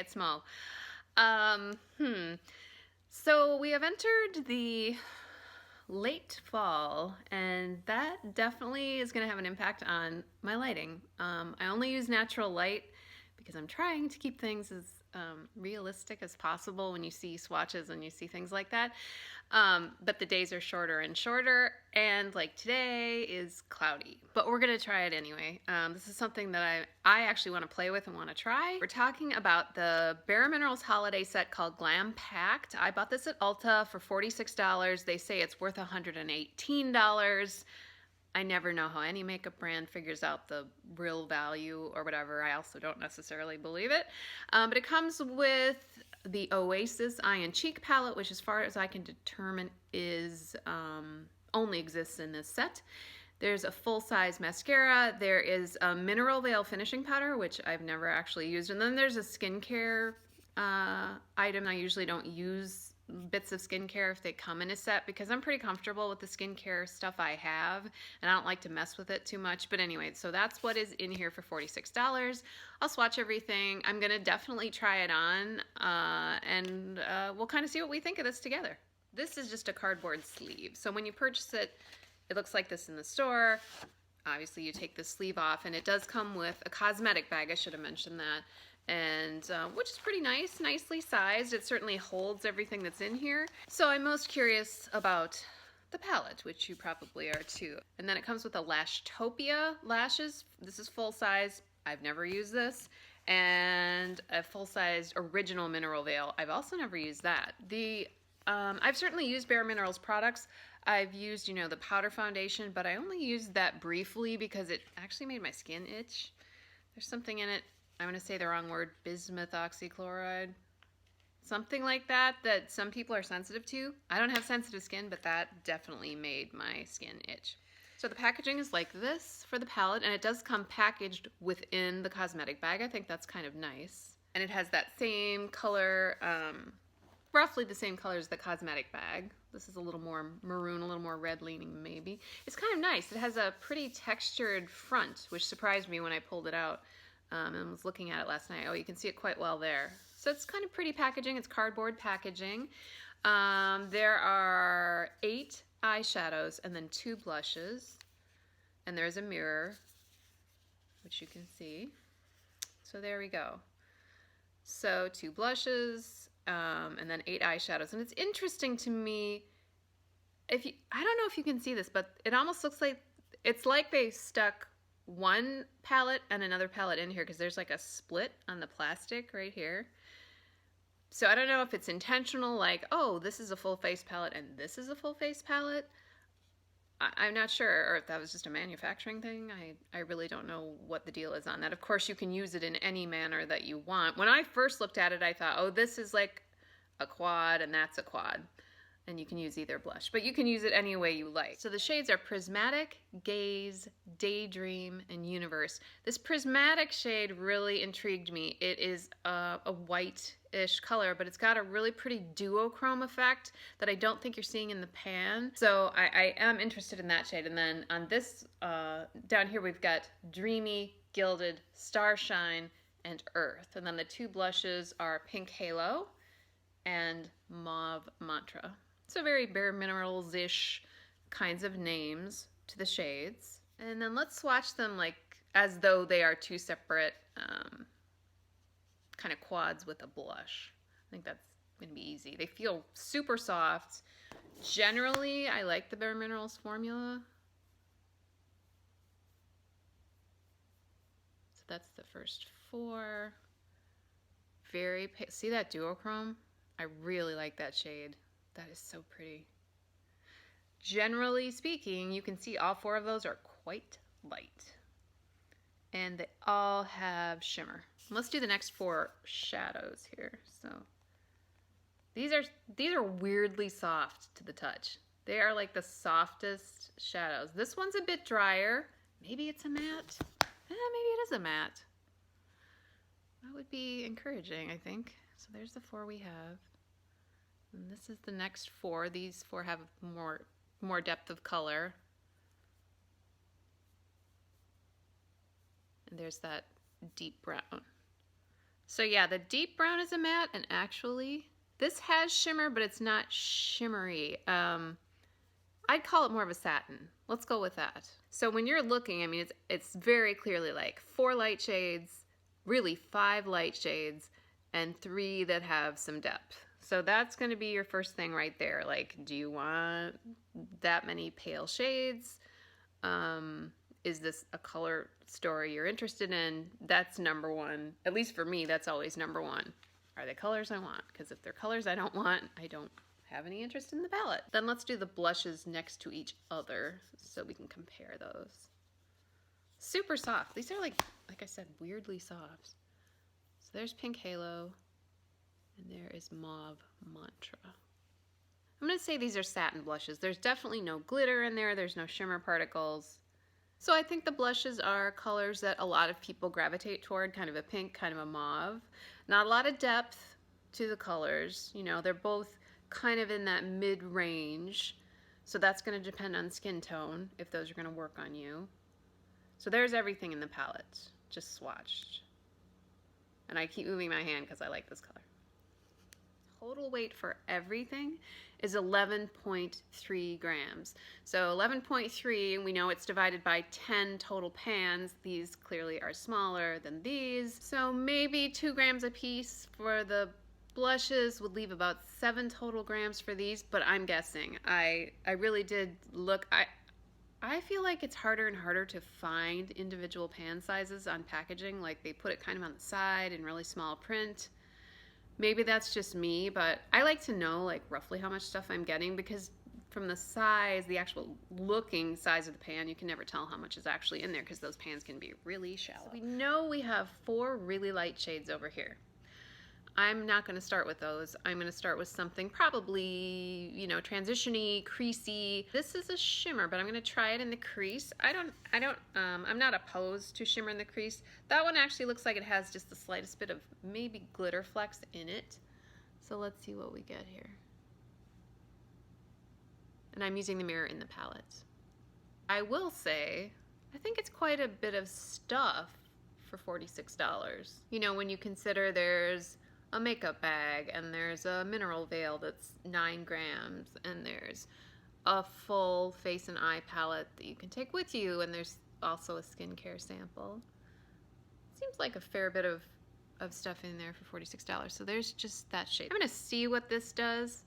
it's Mo. Um, hmm. So we have entered the late fall, and that definitely is going to have an impact on my lighting. I only use natural light because I'm trying to keep things as realistic as possible when you see swatches and you see things like that. But the days are shorter and shorter, and like today is cloudy. But we're gonna try it anyway. This is something that I actually want to play with and want to try. We're talking about the Bare Minerals holiday set called Glam Packed. I bought this at Ulta for $46. They say it's worth $118. I never know how any makeup brand figures out the real value or whatever. I also don't necessarily believe it. But it comes with the Oasis Eye and Cheek palette, which as far as I can determine is only exists in this set. There's a full-size mascara. There is a mineral veil finishing powder, which I've never actually used. And then there's a skincare item. I usually don't use bits of skincare if they come in a set because I'm pretty comfortable with the skincare stuff I have and I don't like to mess with it too much. But anyway, so that's what is in here for $46. I'll swatch everything. I'm gonna definitely try it on and we'll kind of see what we think of this together. This is just a cardboard sleeve. So when you purchase it, it looks like this in the store. Obviously you take the sleeve off, and it does come with a cosmetic bag. I should have mentioned that. And which is pretty nice, nicely sized. It certainly holds everything that's in here. So I'm most curious about the palette, which you probably are too. And then it comes with a Lashtopia lashes. This is full size. I've never used this. And a full-sized original mineral veil. I've also never used that. I've certainly used Bare Minerals products. I've used, you know, the powder foundation, but I only used that briefly because it actually made my skin itch. There's something in it, I'm going to say the wrong word, bismuth oxychloride, something like that, that some people are sensitive to. I don't have sensitive skin, but that definitely made my skin itch. So the packaging is like this for the palette, and it does come packaged within the cosmetic bag. I think that's kind of nice. And it has that same color, roughly the same color as the cosmetic bag. This is a little more maroon, a little more red leaning maybe. It's kind of nice. It has a pretty textured front, which surprised me when I pulled it out and was looking at it last night. Oh, you can see it quite well there. So it's kind of pretty packaging. It's cardboard packaging. There are 8 eyeshadows and then 2 blushes. And there's a mirror, which you can see. So there we go. So 2 blushes, and then 8 eyeshadows. And it's interesting to me, I don't know if you can see this, but it almost looks like, it's like they stuck one palette and another palette in here because there's like a split on the plastic right here. So I don't know if it's intentional, like, oh, this is a full face palette and this is a full face palette. I'm not sure, or if that was just a manufacturing thing. I really don't know what the deal is on that. Of course, you can use it in any manner that you want. When I first looked at it, I thought, oh, this is like a quad and that's a quad. And you can use either blush, but you can use it any way you like. So the shades are Prismatic, Gaze, Daydream, and Universe. This Prismatic shade really intrigued me. It is a white-ish color, but it's got a really pretty duochrome effect that I don't think you're seeing in the pan. So I am interested in that shade. And then on this, down here, we've got Dreamy, Gilded, Starshine, and Earth. And then the 2 blushes are Pink Halo and Mauve Mantra. So very Bare Minerals-ish kinds of names to the shades. And then let's swatch them like as though they are 2 separate kind of quads with a blush. I think that's gonna be easy. They feel super soft. Generally, I like the Bare Minerals formula. So that's the first 4. See that duochrome? I really like that shade. That is so pretty. Generally speaking, you can see all 4 of those are quite light. And they all have shimmer. Let's do the next 4 shadows here. So these are weirdly soft to the touch. They are like the softest shadows. This one's a bit drier. Maybe it's a matte. Maybe it is a matte. That would be encouraging, I think. So there's the 4 we have. And this is the next 4. These 4 have more depth of color. And there's that deep brown. So yeah, the deep brown is a matte, and actually this has shimmer, but it's not shimmery. I'd call it more of a satin. Let's go with that. So when you're looking, I mean, it's very clearly like 4 light shades, really 5 light shades, and 3 that have some depth. So that's going to be your first thing right there. Like, do you want that many pale shades? Is this a color story you're interested in? That's number one. At least for me, that's always number one. Are they colors I want? Because if they're colors I don't want, I don't have any interest in the palette. Then let's do the blushes next to each other so we can compare those. Super soft. These are like I said, weirdly soft. So there's Pink Halo, and there is Mauve Mantra. I'm going to say these are satin blushes. There's definitely no glitter in there. There's no shimmer particles. So I think the blushes are colors that a lot of people gravitate toward, kind of a pink, kind of a mauve. Not a lot of depth to the colors. You know, they're both kind of in that mid-range. So that's going to depend on skin tone, if those are going to work on you. So there's everything in the palette, just swatched. And I keep moving my hand because I like this color. Total weight for everything is 11.3 grams. So 11.3, we know it's divided by 10 total pans. These clearly are smaller than these. So maybe 2 grams a piece for the blushes would leave about 7 total grams for these, but I'm guessing. I really did look. I feel like it's harder and harder to find individual pan sizes on packaging. Like they put it kind of on the side in really small print. Maybe that's just me, but I like to know like roughly how much stuff I'm getting, because from the size, the actual looking size of the pan, you can never tell how much is actually in there because those pans can be really shallow. So we know we have 4 really light shades over here. I'm not going to start with those. I'm going to start with something probably, you know, transition-y, creasy. This is a shimmer, but I'm going to try it in the crease. I'm not opposed to shimmer in the crease. That one actually looks like it has just the slightest bit of maybe glitter flecks in it. So let's see what we get here. And I'm using the mirror in the palette. I will say, I think it's quite a bit of stuff for $46. You know, when you consider there's a makeup bag, and there's a mineral veil that's 9 grams, and there's a full face and eye palette that you can take with you, and there's also a skincare sample. Seems like a fair bit of stuff in there for $46. So there's just that shade. I'm gonna see what this does.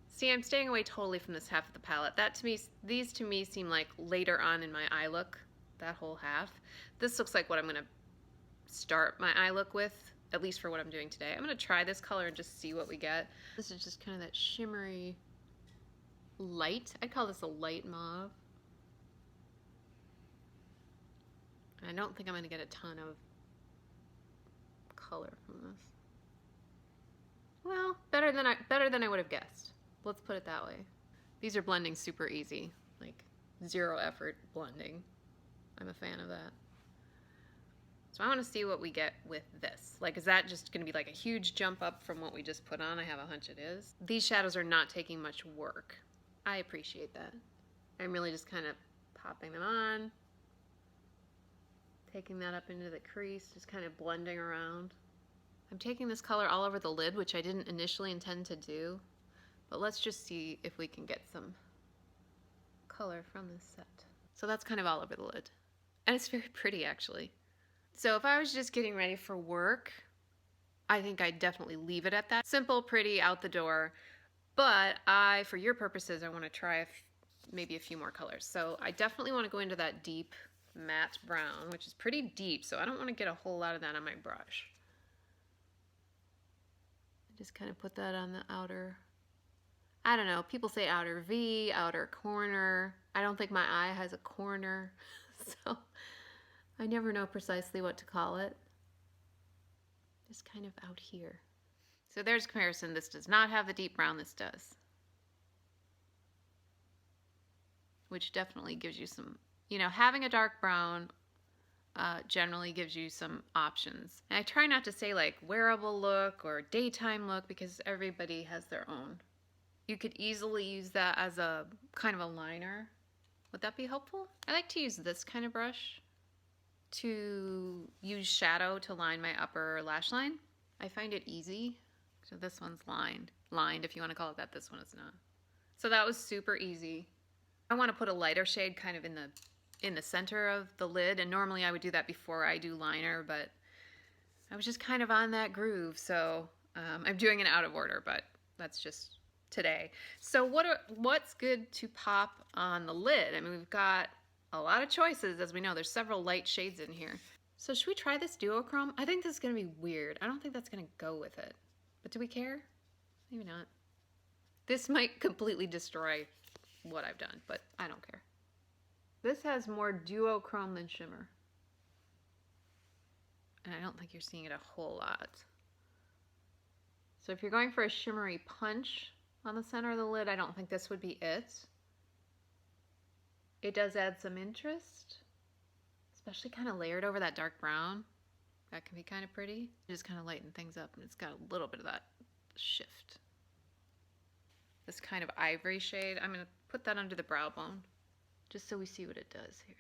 See, I'm staying away totally from this half of the palette. That to me, these to me seem like later on in my eye look, that whole half. This looks like what I'm gonna start my eye look with, at least for what I'm doing today. I'm going to try this color and just see what we get. This is just kind of that shimmery light. I'd call this a light mauve. I don't think I'm going to get a ton of color from this. Well, better than I would have guessed. Let's put it that way. These are blending super easy, like 0 effort blending. I'm a fan of that. So I want to see what we get with this. Like, is that just going to be like a huge jump up from what we just put on? I have a hunch it is. These shadows are not taking much work. I appreciate that. I'm really just kind of popping them on, taking that up into the crease, just kind of blending around. I'm taking this color all over the lid, which I didn't initially intend to do, but let's just see if we can get some color from this set. So that's kind of all over the lid. And it's very pretty, actually. So if I was just getting ready for work, I think I'd definitely leave it at that. Simple, pretty, out the door. But for your purposes, I want to try maybe a few more colors. So I definitely want to go into that deep matte brown, which is pretty deep, so I don't want to get a whole lot of that on my brush. Just kind of put that on the outer, I don't know, people say outer V, outer corner. I don't think my eye has a corner, so I never know precisely what to call it. Just kind of out here. So there's a comparison. This does not have the deep brown, this does. Which definitely gives you some, you know, having a dark brown generally gives you some options. And I try not to say like wearable look or daytime look because everybody has their own. You could easily use that as a kind of a liner. Would that be helpful? I like to use this kind of brush to use shadow to line my upper lash line. I find it easy. So this one's lined if you want to call it that. This one is not. So that was super easy. I want to put a lighter shade kind of in the center of the lid, and normally I would do that before I do liner, but I was just kind of on that groove, so I'm doing it out of order, but that's just today. So what's good to pop on the lid? I mean, we've got a lot of choices, as we know. There's several light shades in here. So should we try this duochrome? I think this is going to be weird. I don't think that's going to go with it. But do we care? Maybe not. This might completely destroy what I've done, but I don't care. This has more duochrome than shimmer. And I don't think you're seeing it a whole lot. So if you're going for a shimmery punch on the center of the lid, I don't think this would be it. It does add some interest, especially kind of layered over that dark brown. That can be kind of pretty. Just kind of lighten things up, and it's got a little bit of that shift. This kind of ivory shade, I'm going to put that under the brow bone just so we see what it does here,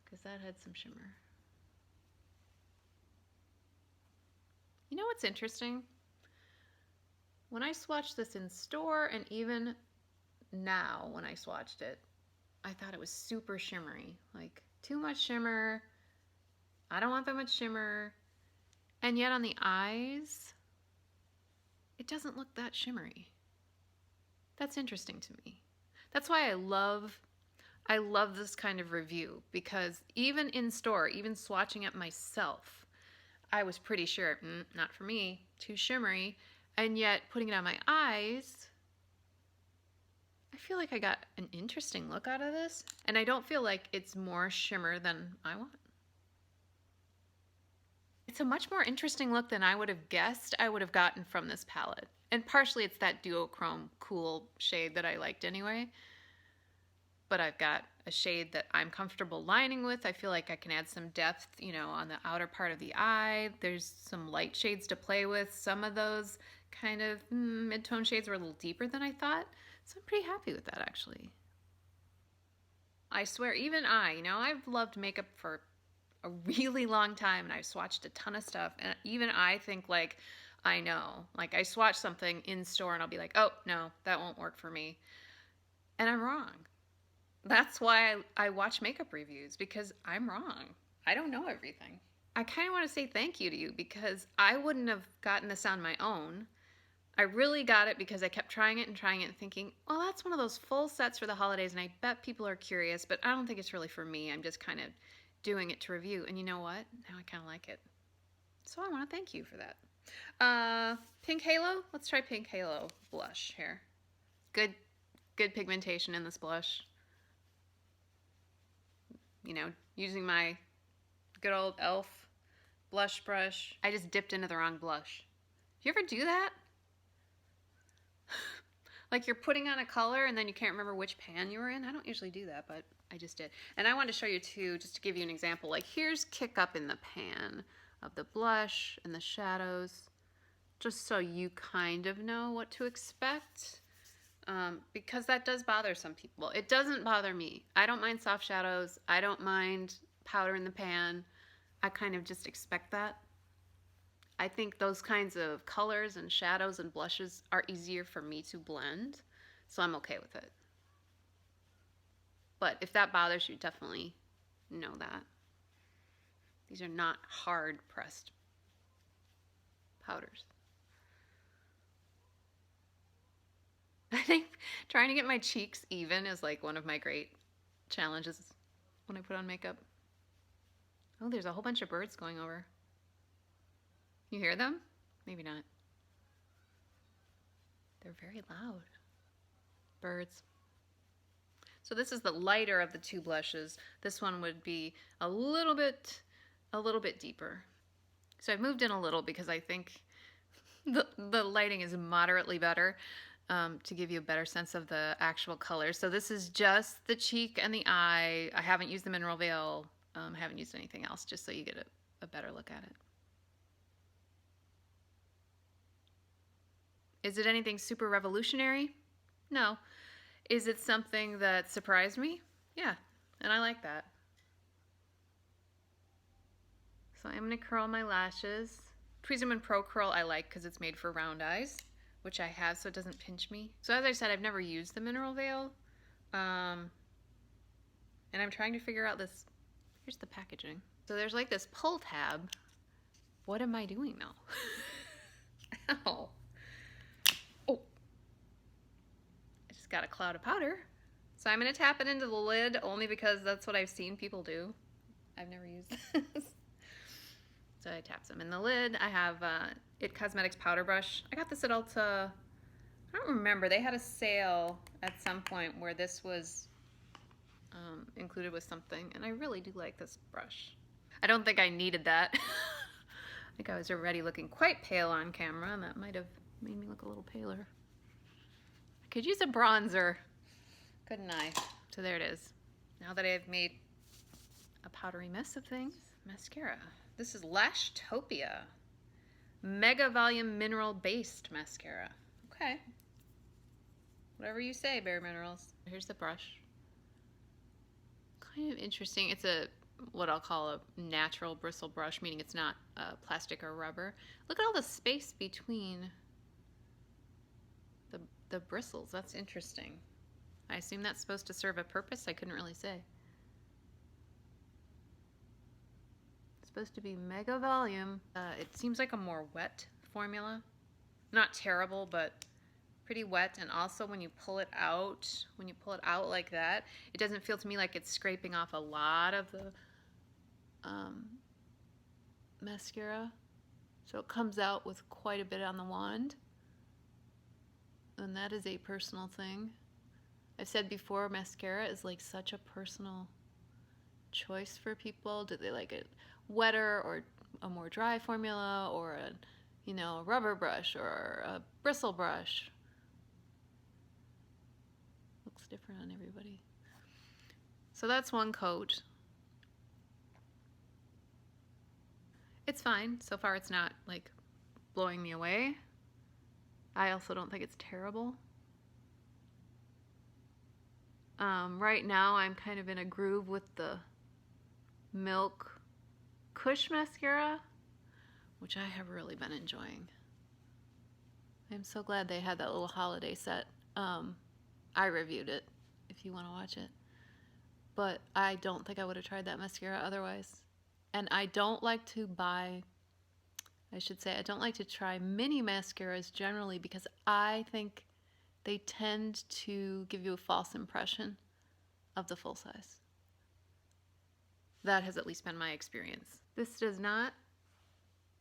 because that had some shimmer. You know what's interesting? When I swatched this in store, and even now when I swatched it, I thought it was super shimmery. Like, too much shimmer. I don't want that much shimmer. And yet on the eyes, it doesn't look that shimmery. That's interesting to me. That's why I love this kind of review, because even in store, even swatching it myself, I was pretty sure, not for me, too shimmery. And yet putting it on my eyes, I feel like I got an interesting look out of this. And I don't feel like it's more shimmer than I want. It's a much more interesting look than I would have guessed I would have gotten from this palette. And partially it's that duochrome cool shade that I liked anyway. But I've got a shade that I'm comfortable lining with. I feel like I can add some depth, you know, on the outer part of the eye. There's some light shades to play with. Some of those kind of mid-tone shades were a little deeper than I thought. So I'm pretty happy with that, actually. I swear, even you know, I've loved makeup for a really long time, and I've swatched a ton of stuff, and even I think, like, I know. Like, I swatch something in store, and I'll be like, oh, no, that won't work for me. And I'm wrong. That's why I watch makeup reviews, because I'm wrong. I don't know everything. I kind of want to say thank you to you, because I wouldn't have gotten this on my own. I really got it because I kept trying it and thinking, well, that's one of those full sets for the holidays, and I bet people are curious, but I don't think it's really for me. I'm just kind of doing it to review. And you know what? Now I kind of like it. So I want to thank you for that. Pink Halo. Let's try Pink Halo blush here. Good pigmentation in this blush. You know, using my good old e.l.f. blush brush. I just dipped into the wrong blush. Do you ever do that? Like, you're putting on a color and then you can't remember which pan you were in? I don't usually do that, but I just did. And I wanted to show you too, just to give you an example. Like, here's kick up in the pan of the blush and the shadows, just so you kind of know what to expect. Because that does bother some people. It doesn't bother me. I don't mind soft shadows. I don't mind powder in the pan. I kind of just expect that. I think those kinds of colors and shadows and blushes are easier for me to blend, so I'm okay with it. But if that bothers you, definitely know that. These are not hard pressed powders. I think trying to get my cheeks even is like one of my great challenges when I put on makeup. Oh, there's a whole bunch of birds going over. You hear them? Maybe not. They're very loud. Birds. So this is the lighter of the two blushes. This one would be a little bit deeper. So I've moved in a little because I think the lighting is moderately better to give you a better sense of the actual color. So this is just the cheek and the eye. I haven't used the mineral veil. I haven't used anything else, just so you get a better look at it. Is it anything super revolutionary? No. Is it something that surprised me? Yeah, and I like that. So I'm going to curl my lashes. Presume Pro Curl I like because it's made for round eyes, which I have so it doesn't pinch me. So as I said, I've never used the Mineral Veil. And I'm trying to figure out this. Here's the packaging. So there's like this pull tab. What am I doing now? Ow. Oh. I just got a cloud of powder. So I'm going to tap it into the lid only because that's what I've seen people do. I've never used this. So I tap some in the lid. I have It Cosmetics powder brush. I got this at Ulta. I don't remember. They had a sale at some point where this was included with something, and I really do like this brush. I don't think I needed that. I think I was already looking quite pale on camera, and that might have made me look a little paler. I could use a bronzer, couldn't I? So there it is. Now that I've made a powdery mess of things, mascara. This is Lashtopia Mega Volume Mineral Based Mascara. Okay. Whatever you say, Bare Minerals. Here's the brush. Kind of interesting. It's a what I'll call a natural bristle brush, meaning it's not plastic or rubber. Look at all the space between the bristles. That's interesting. I assume that's supposed to serve a purpose. I couldn't really say. It's supposed to be mega volume. It seems like a more wet formula. Not terrible, but pretty wet. And also when you pull it out like that, it doesn't feel to me like it's scraping off a lot of the mascara. So it comes out with quite a bit on the wand. And that is a personal thing. I've said before, mascara is like such a personal choice for people. Do they like it wetter or a more dry formula, or a rubber brush or a bristle brush? Looks different on everybody. So that's one coat. It's fine. So far it's not like blowing me away. I also don't think it's terrible. Right now I'm kind of in a groove with the Milk Kush mascara, which I have really been enjoying. I'm so glad they had that little holiday set. I reviewed it if you want to watch it. But I don't think I would have tried that mascara otherwise. And I don't like to I don't like to try mini mascaras generally because I think they tend to give you a false impression of the full size. That has at least been my experience. This does not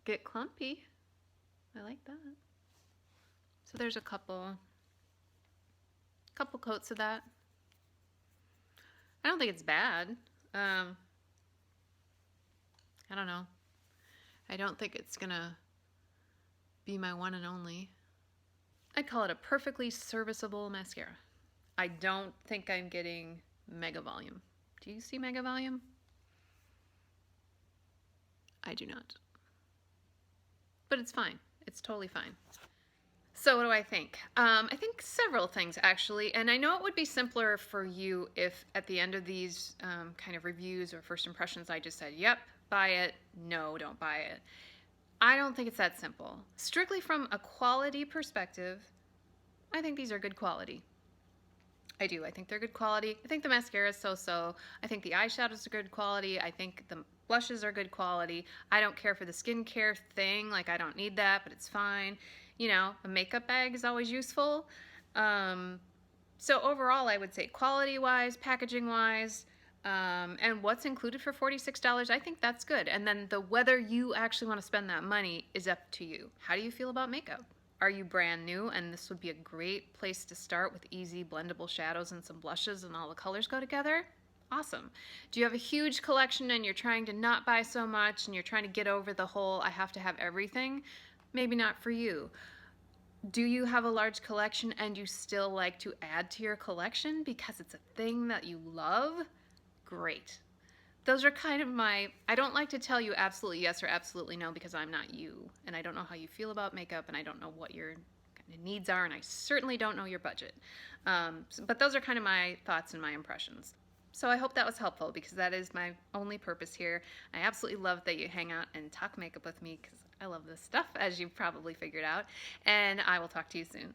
get clumpy. I like that. So there's a couple coats of that. I don't think it's bad. I don't know. I don't think it's gonna be my one and only. I'd call it a perfectly serviceable mascara. I don't think I'm getting mega volume. Do you see mega volume? I do not. But it's fine. It's totally fine. So what do I think? I think several things actually, and I know it would be simpler for you if at the end of these kind of reviews or first impressions I just said, yep, buy it, no, don't buy it. I don't think it's that simple. Strictly from a quality perspective, I think these are good quality. I do. I think they're good quality. I think the mascara is so-so. I think the eyeshadows are good quality. I think the blushes are good quality. I don't care for the skincare thing. Like, I don't need that, but it's fine. You know, a makeup bag is always useful. So overall, I would say quality-wise, packaging-wise, and what's included for $46, I think that's good. And then whether you actually want to spend that money is up to you. How do you feel about makeup? Are you brand new? And this would be a great place to start with easy blendable shadows and some blushes and all the colors go together. Awesome. Do you have a huge collection and you're trying to not buy so much and you're trying to get over the whole I have to have everything? Maybe not for you. Do you have a large collection and you still like to add to your collection because it's a thing that you love? Great. Those are kind of I don't like to tell you absolutely yes or absolutely no because I'm not you and I don't know how you feel about makeup and I don't know what your kind of needs are and I certainly don't know your budget. But those are kind of my thoughts and my impressions. So I hope that was helpful because that is my only purpose here. I absolutely love that you hang out and talk makeup with me because I love this stuff, as you've probably figured out, and I will talk to you soon.